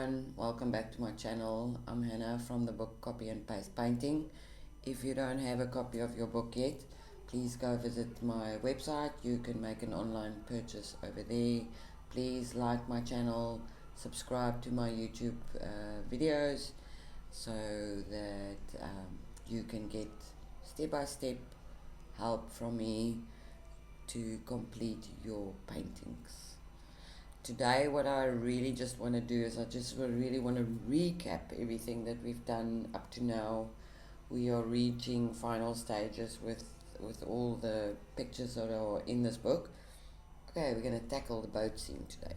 everyone, welcome back to my channel. I'm Hannah from the book Copy and Paste Painting. If you don't have a copy of your book yet, please go visit my website. You can make an online purchase over there. Please like my channel, subscribe to my YouTube videos so that you can get step-by-step help from me to complete your paintings. Today what I really just want to do is I just really want to recap everything that we've done up to now. We are reaching final stages with all the pictures that are in this book. Okay, we're going to tackle the boat scene today.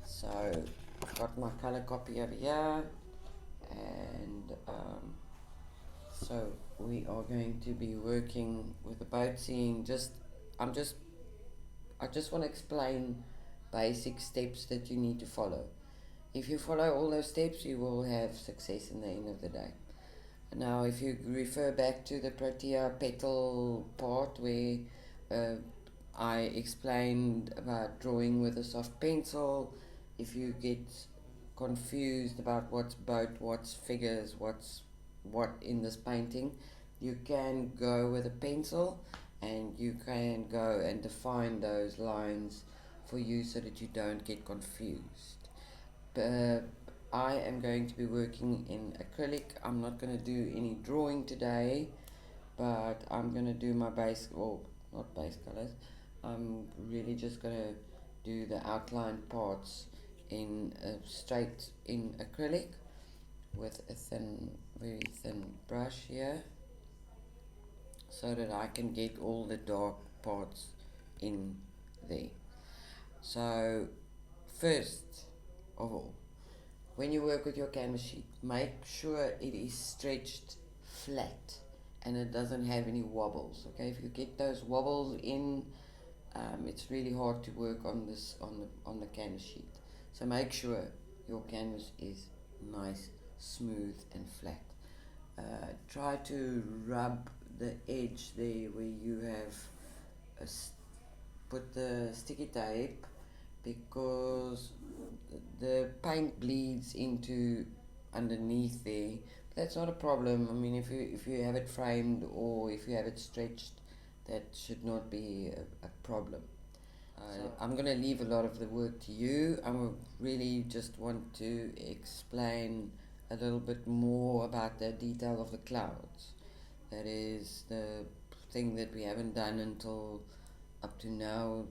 So I've got my color copy over here, and so we are going to be working with the boat scene. I just want to explain basic steps that you need to follow. If you follow all those steps, you will have success in the end of the day. Now, if you refer back to the protea petal part where I explained about drawing with a soft pencil, if you get confused about what's boat, what's figures, what's what in this painting, you can go with a pencil and you can go and define those lines for you so that you don't get confused. I am going to be working in acrylic. I'm not going to do any drawing today, but I'm going to do my base, well, not base colors. I'm really just going to do the outline parts in straight in acrylic with a very thin brush here, so that I can get all the dark parts in there. So first of all, when you work with your canvas sheet, make sure it is stretched flat and it doesn't have any wobbles. Okay, if you get those wobbles in, it's really hard to work on this on the canvas sheet. So make sure your canvas is nice, smooth and flat. Try to rub the edge there where you have put the sticky tape, because the paint bleeds into underneath there. That's not a problem. I mean, if you have it framed or if you have it stretched, that should not be a problem. I'm going to leave a lot of the work to you. I really just want to explain a little bit more about the detail of the clouds. That is the thing that we haven't done until up to now,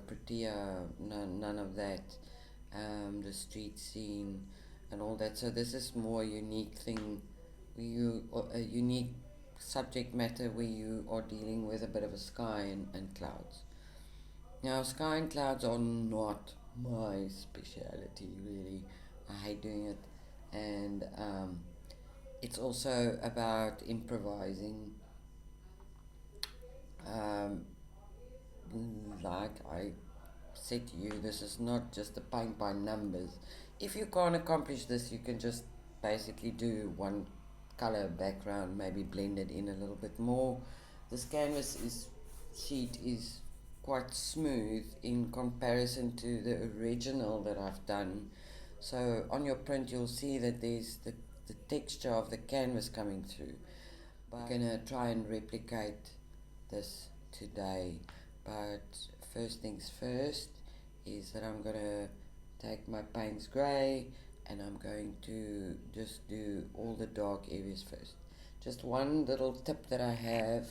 protea, none of that, the street scene and all that. So this is more unique thing, a unique subject matter where you are dealing with a bit of a sky and clouds. Now, sky and clouds are not my speciality, really. I hate doing it, and it's also about improvising. Like I said to you, this is not just a paint by numbers. If you can't accomplish this, you can just basically do one color background, maybe blend it in a little bit more. This sheet is quite smooth in comparison to the original that I've done. So on your print you'll see that there's the texture of the canvas coming through. But I'm gonna try and replicate this today. But first things first is that I'm gonna take my Payne's grey and I'm going to just do all the dark areas first. Just one little tip that I have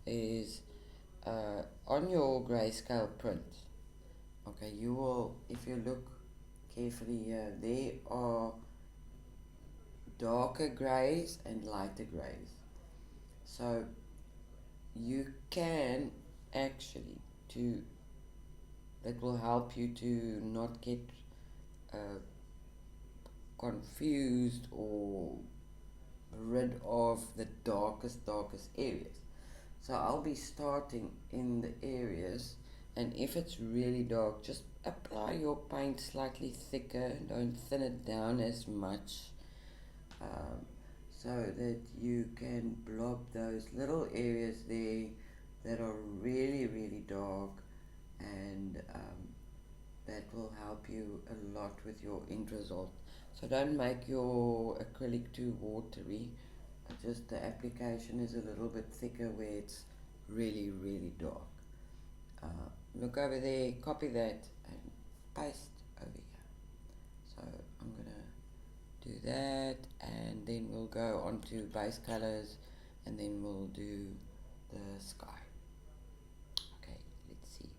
is on your grayscale print, okay, you will, if you look carefully here, there are darker greys and lighter greys. So you can actually, that will help you to not get confused or rid of the darkest areas. So I'll be starting in the areas, and if it's really dark, just apply your paint slightly thicker, don't thin it down as much, so that you can blob those little areas there that are really dark, and that will help you a lot with your end result. So don't make your acrylic too watery. Just the application is a little bit thicker where it's really, really dark. Look over there, copy that and paste over here. So I'm gonna do that, and then we'll go on to base colors, and then we'll do the sky. Okay, let's see.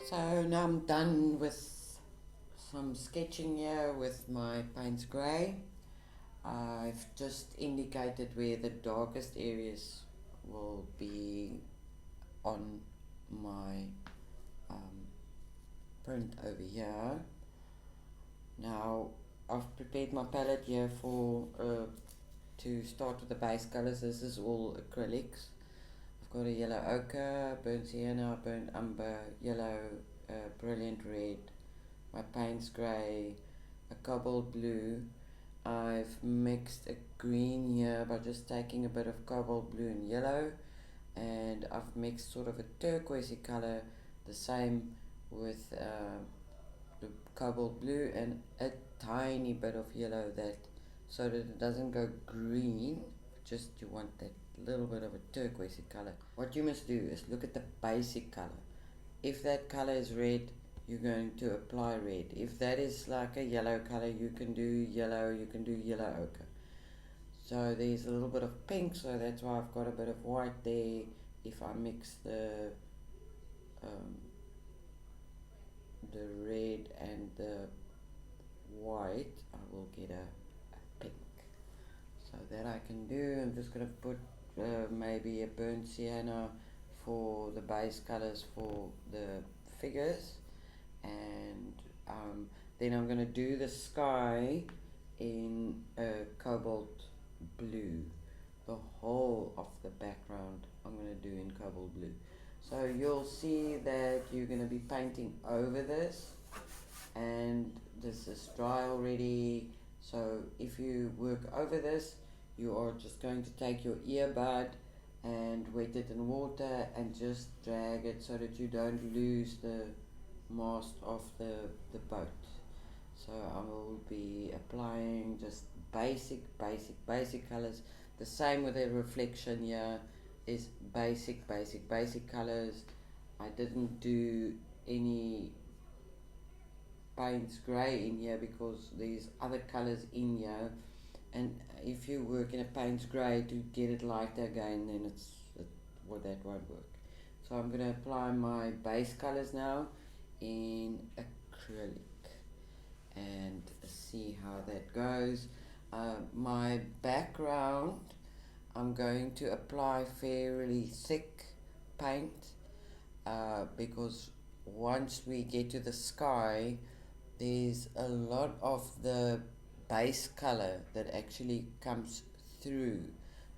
So now I'm done with some sketching here with my Payne's Grey. I've just indicated where the darkest areas will be on my print over here. Now I've prepared my palette here for to start with the base colors. This is all acrylics. I've got a yellow ochre, burnt sienna, burnt umber, yellow, brilliant red, my Payne's Grey, a cobalt blue. I've mixed a green here by just taking a bit of cobalt blue and yellow, and I've mixed sort of a turquoisey color, the same with the cobalt blue and a tiny bit of yellow, that so that it doesn't go green, just you want that little bit of a turquoisey color. What you must do is look at the basic color. If that color is red, you're going to apply red. If that is like a yellow color, you can do yellow ochre. So there's a little bit of pink, so that's why I've got a bit of white there. If I mix the red and the white, I will get a pink. So that I can do. I'm just going to put maybe a burnt sienna for the base colors for the figures, and then I'm going to do the sky in cobalt blue. The whole of the background I'm going to do in cobalt blue. So you'll see that you're going to be painting over this, and this is dry already. So if you work over this, you are just going to take your earbud and wet it in water and just drag it so that you don't lose the mast of the boat. So I will be applying just basic colors. The same with the reflection here is basic colors. I didn't do any Payne's Grey in here because there's other colors in here, and if you work in a Payne's Grey to get it lighter again, then that won't work. So I'm going to apply my base colors now in acrylic and see how that goes. My background, I'm going to apply fairly thick paint because once we get to the sky, there's a lot of the base color that actually comes through.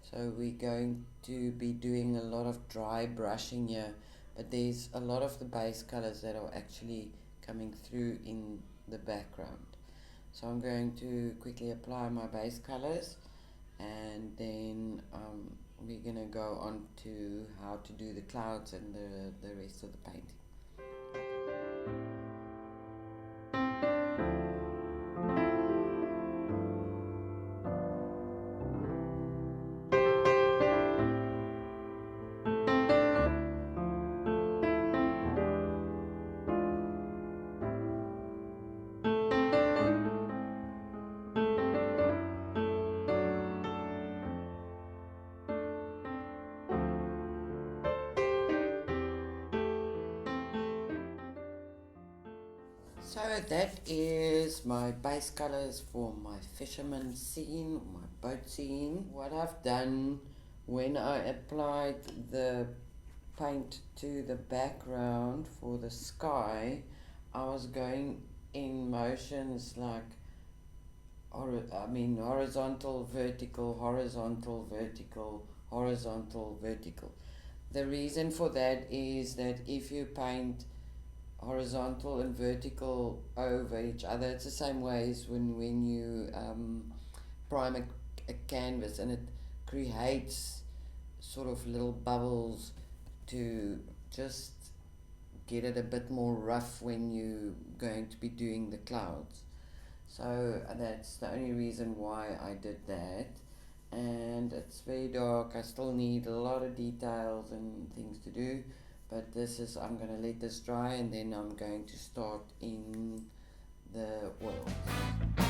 So we're going to be doing a lot of dry brushing here, but there's a lot of the base colors that are actually coming through in the background. So I'm going to quickly apply my base colors, and then we're going to go on to how to do the clouds and the rest of the painting. So that is my base colors for my fisherman scene, my boat scene. What I've done when I applied the paint to the background for the sky, I was going in motions like horizontal, vertical, horizontal, vertical, horizontal, vertical. The reason for that is that if you paint horizontal and vertical over each other, it's the same way as when you prime a canvas, and it creates sort of little bubbles to just get it a bit more rough when you're going to be doing the clouds. So that's the only reason why I did that. And it's very dark. I still need a lot of details and things to do, but I'm going to let this dry, and then I'm going to start in the oil.